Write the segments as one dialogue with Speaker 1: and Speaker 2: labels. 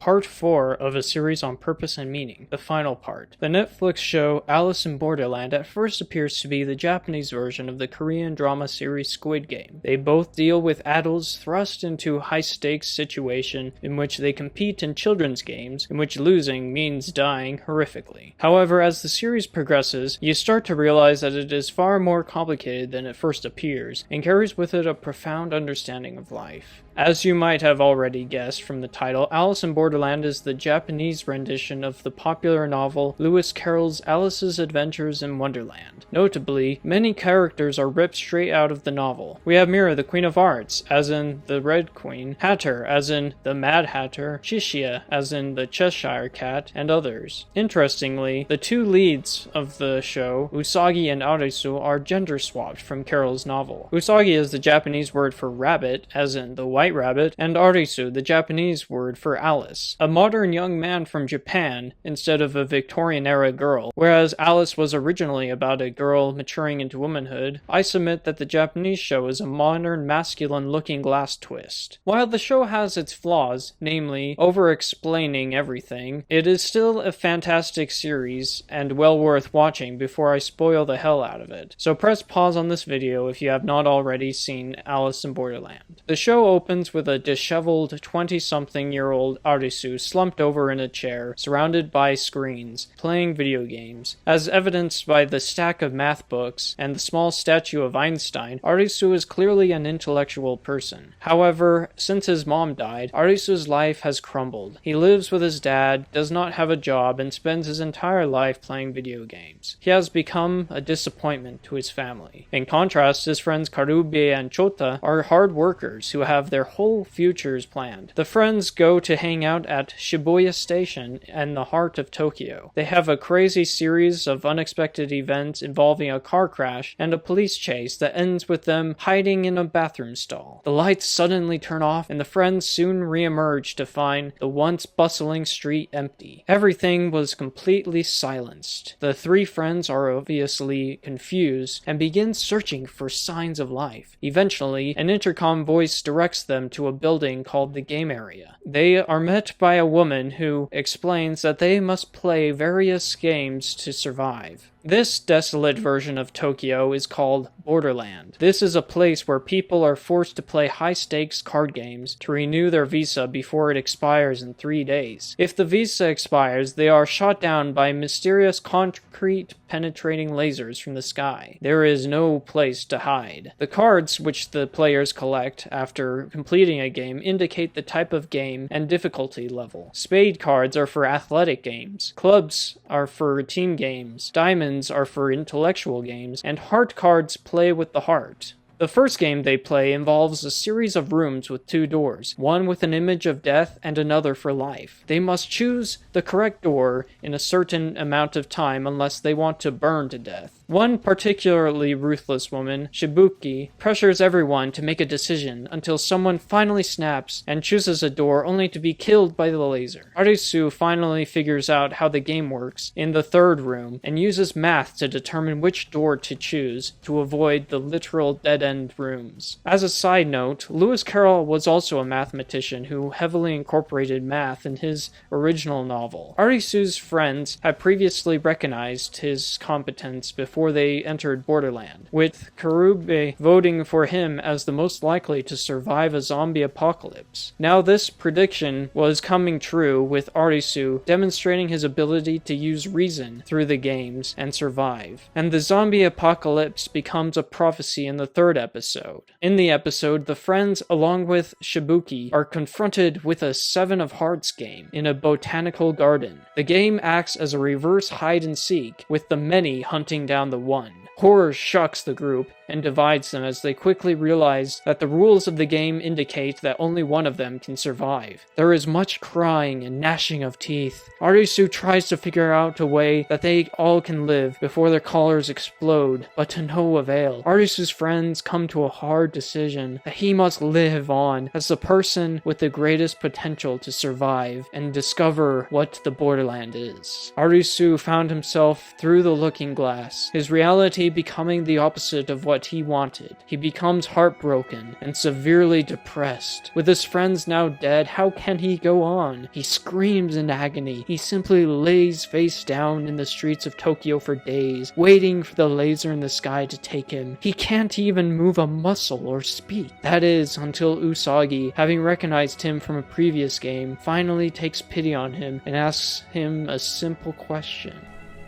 Speaker 1: part 4 of a series on purpose and meaning, the final part. The Netflix show Alice in Borderland at first appears to be the Japanese version of the Korean drama series Squid Game. They both deal with adults thrust into a high-stakes situation in which they compete in children's games, in which losing means dying horrifically. However, as the series progresses, you start to realize that it is far more complicated than it first appears, and carries with it a profound understanding of life. As you might have already guessed from the title, Alice in Borderland is the Japanese rendition of the popular novel Lewis Carroll's Alice's Adventures in Wonderland. Notably, many characters are ripped straight out of the novel. We have Mira, the Queen of Hearts, as in the Red Queen, Hatter, as in the Mad Hatter, Chishia, as in the Cheshire Cat, and others. Interestingly, the two leads of the show, Usagi and Arisu, are gender swapped from Carroll's novel. Usagi is the Japanese word for rabbit, as in the White Rabbit, and Arisu, the Japanese word for Alice, a modern young man from Japan instead of a Victorian-era girl. Whereas Alice was originally about a girl maturing into womanhood, I submit that the Japanese show is a modern masculine looking glass twist. While the show has its flaws, namely over-explaining everything, it is still a fantastic series and well worth watching before I spoil the hell out of it. So press pause on this video if you have not already seen Alice in Borderland. The show opens with a disheveled 20-something-year-old Arisu slumped over in a chair, surrounded by screens, playing video games. As evidenced by the stack of math books and the small statue of Einstein, Arisu is clearly an intellectual person. However, since his mom died, Arisu's life has crumbled. He lives with his dad, does not have a job, and spends his entire life playing video games. He has become a disappointment to his family. In contrast, his friends Karube and Chota are hard workers who have their whole futures planned. The friends go to hang out at Shibuya Station in the heart of Tokyo. They have a crazy series of unexpected events involving a car crash and a police chase that ends with them hiding in a bathroom stall. The lights suddenly turn off and the friends soon re-emerge to find the once bustling street empty. Everything was completely silenced. The three friends are obviously confused and begin searching for signs of life. Eventually, an intercom voice directs them to a building called the game area. They are met by a woman who explains that they must play various games to survive. This desolate version of Tokyo is called Borderland. This is a place where people are forced to play high-stakes card games to renew their visa before it expires in 3 days. If the visa expires, they are shot down by mysterious concrete-penetrating lasers from the sky. There is no place to hide. The cards which the players collect after completing a game indicate the type of game and difficulty level. Spade cards are for athletic games. Clubs are for team games. Diamonds are for intellectual games, and heart cards play with the heart. The first game they play involves a series of rooms with 2 doors, one with an image of death and another for life. They must choose the correct door in a certain amount of time unless they want to burn to death. One particularly ruthless woman, Shibuki, pressures everyone to make a decision until someone finally snaps and chooses a door only to be killed by the laser. Arisu finally figures out how the game works in the 3rd room and uses math to determine which door to choose to avoid the literal dead-end rooms. As a side note, Lewis Carroll was also a mathematician who heavily incorporated math in his original novel. Arisu's friends had previously recognized his competence before they entered Borderland, with Karube voting for him as the most likely to survive a zombie apocalypse. Now this prediction was coming true, with Arisu demonstrating his ability to use reason through the games and survive. And the zombie apocalypse becomes a prophecy in the 3rd episode. In the episode, the friends, along with Shibuki, are confronted with a 7 of Hearts game in a botanical garden. The game acts as a reverse hide-and-seek, with the many hunting down the one. Horror shocks the group and divides them as they quickly realize that the rules of the game indicate that only one of them can survive. There is much crying and gnashing of teeth. Arisu tries to figure out a way that they all can live before their collars explode, but to no avail. Arisu's friends come to a hard decision that he must live on as the person with the greatest potential to survive and discover what the Borderland is. Arisu found himself through the looking glass, his reality becoming the opposite of what what he wanted. He becomes heartbroken and severely depressed. With his friends now dead, how can he go on? He screams in agony. He simply lays face down in the streets of Tokyo for days, waiting for the laser in the sky to take him. He can't even move a muscle or speak. That is, until Usagi, having recognized him from a previous game, finally takes pity on him and asks him a simple question.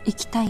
Speaker 2: 行きたい?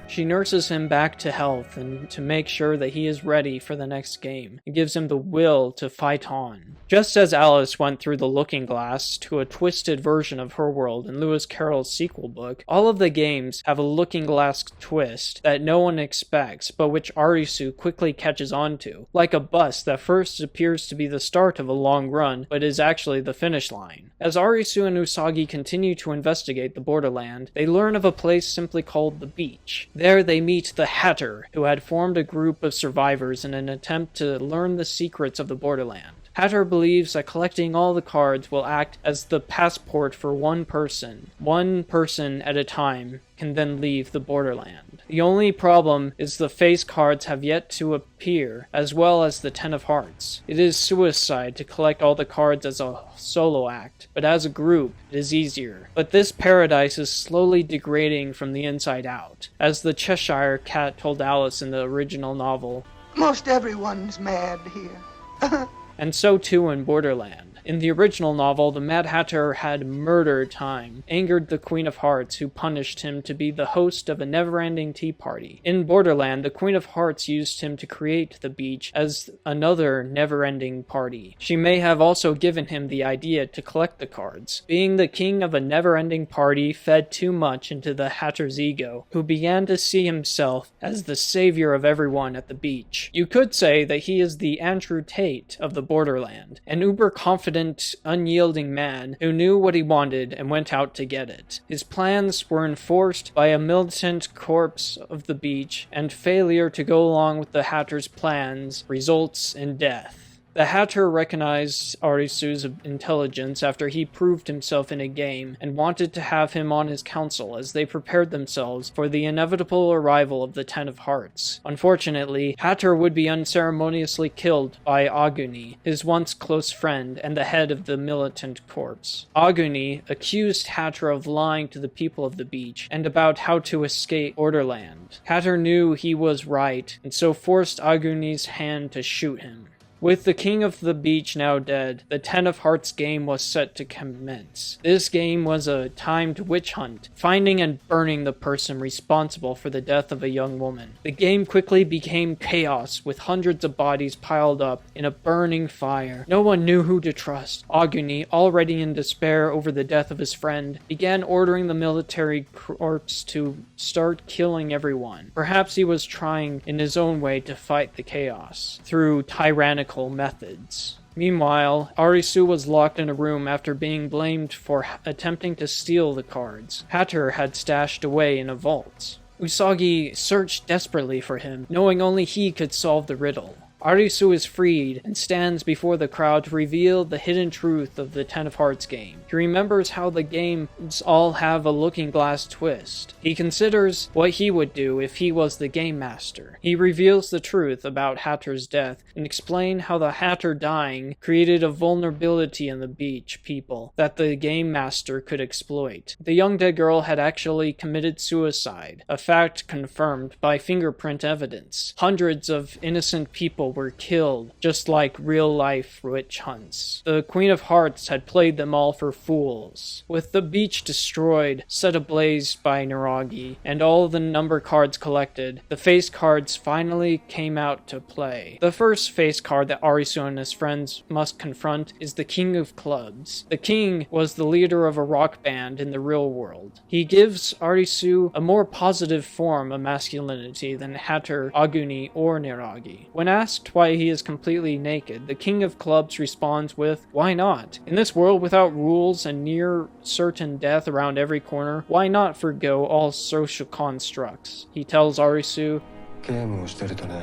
Speaker 1: She nurses him back to health and to make sure that he is ready for the next game, and gives him the will to fight on. Just as Alice went through the looking glass to a twisted version of her world in Lewis Carroll's sequel book, all of the games have a looking glass twist that no one expects, but which Arisu quickly catches on to, like a bus that first appears to be the start of a long run, but is actually the finish line. As Arisu and Usagi continue to investigate the Borderland, they learn of a place simply called the Beach. There they meet the Hatter, who had formed a group of survivors in an attempt to learn the secrets of the Borderland. Hatter believes that collecting all the cards will act as the passport for one person. One person at a time can then leave the Borderland. The only problem is the face cards have yet to appear, as well as the Ten of Hearts. It is suicide to collect all the cards as a solo act, but as a group, it is easier. But this paradise is slowly degrading from the inside out. As the Cheshire Cat told Alice in the original novel,
Speaker 3: "Most everyone's mad here."
Speaker 1: And so too in Borderland. In the original novel, the Mad Hatter had murder time, angered the Queen of Hearts, who punished him to be the host of a never-ending tea party. In Borderland, the Queen of Hearts used him to create the beach as another never-ending party. She may have also given him the idea to collect the cards. Being the king of a never-ending party fed too much into the Hatter's ego, who began to see himself as the savior of everyone at the beach. You could say that he is the Andrew Tate of the Borderland, an uber-confident, unyielding man who knew what he wanted and went out to get it. His plans were enforced by a militant corpse of the beach, and failure to go along with the Hatter's plans results in death. The Hatter recognized Arisu's intelligence after he proved himself in a game and wanted to have him on his council as they prepared themselves for the inevitable arrival of the Ten of Hearts. Unfortunately, Hatter would be unceremoniously killed by Aguni, his once close friend and the head of the militant corps. Aguni accused Hatter of lying to the people of the beach and about how to escape Borderland. Hatter knew he was right and so forced Aguni's hand to shoot him. With the king of the beach now dead, the Ten of Hearts game was set to commence. This game was a timed witch hunt, finding and burning the person responsible for the death of a young woman. The game quickly became chaos, with hundreds of bodies piled up in a burning fire. No one knew who to trust. Aguni, already in despair over the death of his friend, began ordering the military corps to start killing everyone. Perhaps he was trying in his own way to fight the chaos, through tyrannical methods. Meanwhile, Arisu was locked in a room after being blamed for attempting to steal the cards Hatter had stashed away in a vault. Usagi searched desperately for him, knowing only he could solve the riddle. Arisu is freed and stands before the crowd to reveal the hidden truth of the Ten of Hearts game. He remembers how the games all have a looking glass twist. He considers what he would do if he was the game master. He reveals the truth about Hatter's death and explains how the Hatter dying created a vulnerability in the beach people that the game master could exploit. The young dead girl had actually committed suicide, a fact confirmed by fingerprint evidence. Hundreds of innocent people were killed, just like real-life witch hunts. The Queen of Hearts had played them all for fools. With the beach destroyed, set ablaze by Naragi, and all the number cards collected, the face cards finally came out to play. The first face card that Arisu and his friends must confront is the King of Clubs. The king was the leader of a rock band in the real world. He gives Arisu a more positive form of masculinity than Hatter, Aguni, or Naragi. When asked why he is completely naked, the King of Clubs responds with, "Why not? In this world without rules and near certain death around every corner, why not forgo all social constructs?" He tells Arisu,
Speaker 4: ゲームをしてるとね、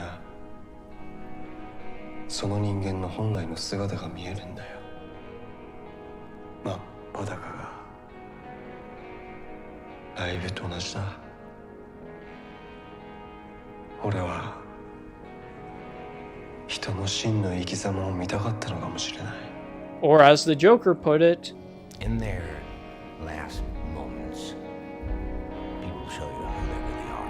Speaker 4: その人間の本来の姿が見えるんだよ。真っ裸がライブと同じだ。俺は人の真の生き様を見たかったのかもしれない。
Speaker 1: Or as the Joker put it,
Speaker 2: In their last moments, people show you who they really are.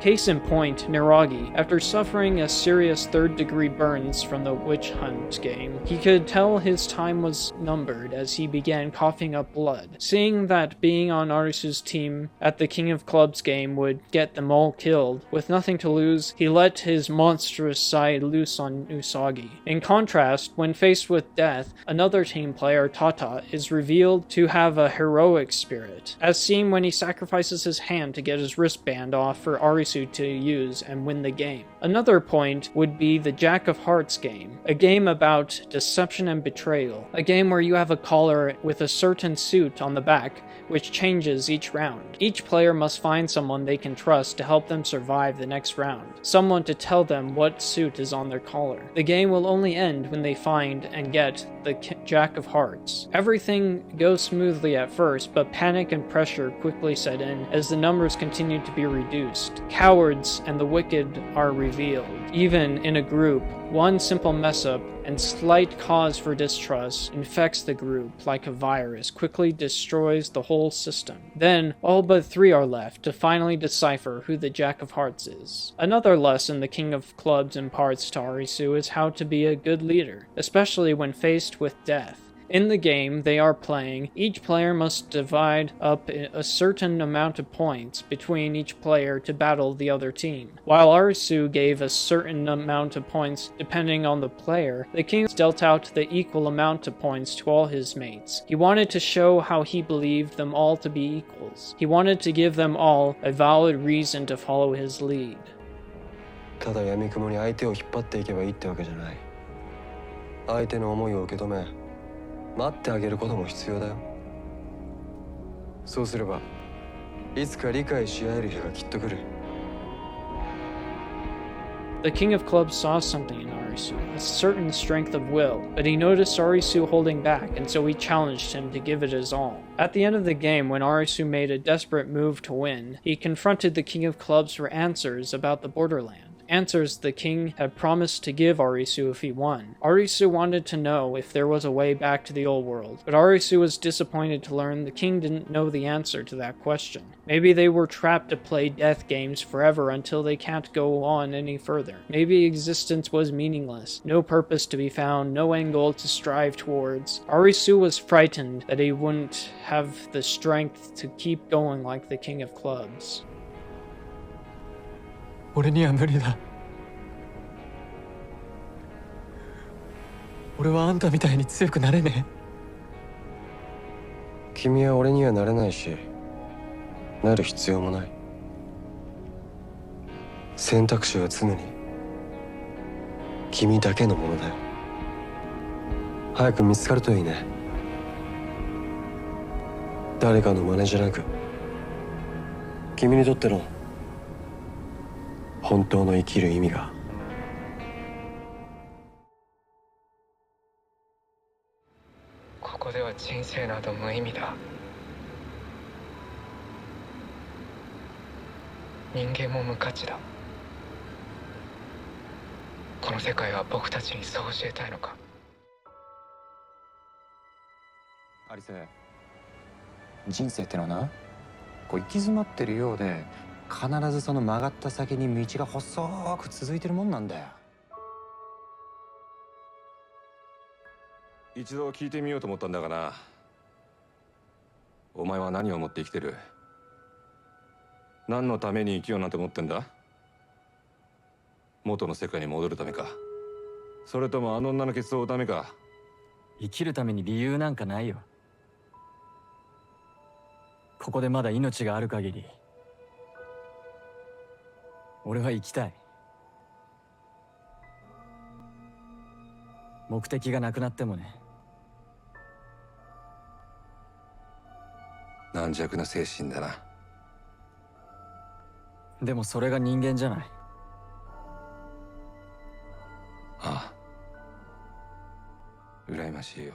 Speaker 1: case in point, Niragi. After suffering a serious third-degree burns from the witch hunt game, he could tell his time was numbered as he began coughing up blood. Seeing that being on Arisu's team at the King of Clubs game would get them all killed, with nothing to lose, he let his monstrous side loose on Usagi. In contrast, when faced with death, another team player, Tata, is revealed to have a heroic spirit, as seen when he sacrifices his hand to get his wristband off for Arisu to use and win the game. Another point would be the Jack of Hearts game, a game about deception and betrayal, a game where you have a collar with a certain suit on the back, which changes each round. Each player must find someone they can trust to help them survive the next round, someone to tell them what suit is on their collar. The game will only end when they find and get the Jack of Hearts. Everything goes smoothly at first, but panic and pressure quickly set in as the numbers continue to be reduced. Cowards and the wicked are revealed. Even in a group, one simple mess-up and slight cause for distrust infects the group like a virus, quickly destroys the whole system. Then, all but 3 are left to finally decipher who the Jack of Hearts is. Another lesson the King of Clubs imparts to Arisu is how to be a good leader, especially when faced with death. In the game they are playing, each player must divide up a certain amount of points between each player to battle the other team. While Arisu gave a certain amount of points depending on the player, the king dealt out the equal amount of points to all his mates. He wanted to show how he believed them all to be equals. He wanted to give them all a valid reason to follow his lead.
Speaker 4: ただ闇雲に相手を引っ張っていけばいいってわけじゃない。相手の思いを受け止め、待ってあげることも必要だよ。そうすればいつか理解し合える日がきっと来る。
Speaker 1: The King of Clubs saw something in Arisu, a certain strength of will, but he noticed Arisu holding back, and so he challenged him to give it his all. At the end of the game, when Arisu made a desperate move to win, he confronted the King of Clubs for answers about the Borderland. Answers the king had promised to give Arisu if he won. Arisu wanted to know if there was a way back to the old world, but Arisu was disappointed to learn the king didn't know the answer to that question. Maybe they were trapped to play death games forever until they can't go on any further. Maybe existence was meaningless, no purpose to be found, no end goal to strive towards. Arisu was frightened that he wouldn't have the strength to keep going like the King of Clubs.
Speaker 5: 俺には無理だ。俺はあんたみたいに強くなれねえ。
Speaker 4: 君は俺にはなれないし、なる必要もない。選択肢は常に君だけのものだよ。早く見つかるといいね。誰かの真似じゃなく、君にとっての本当の生きる意味が。
Speaker 6: ここでは人生など無意味だ。人間も無価値だ。この世界は僕たちにそう教えたいのか。
Speaker 7: アリス、人生ってのはな、こう行き詰まってるようで必ずその曲がった先に道が細く続いてるもんなんだよ。
Speaker 8: 一度聞いてみようと思ったんだがな。お前は何を思って生きてる？何のために生きようなんて思ってんだ？元の世界に戻るためか、それともあの女のケツを追うためか。
Speaker 5: 生きるために理由なんかないよ。ここでまだ命がある限り俺は生きたい。目的がなくなってもね。
Speaker 8: 軟弱な精神だな。
Speaker 5: でもそれが人間じゃない。
Speaker 8: ああ、羨ましいよ。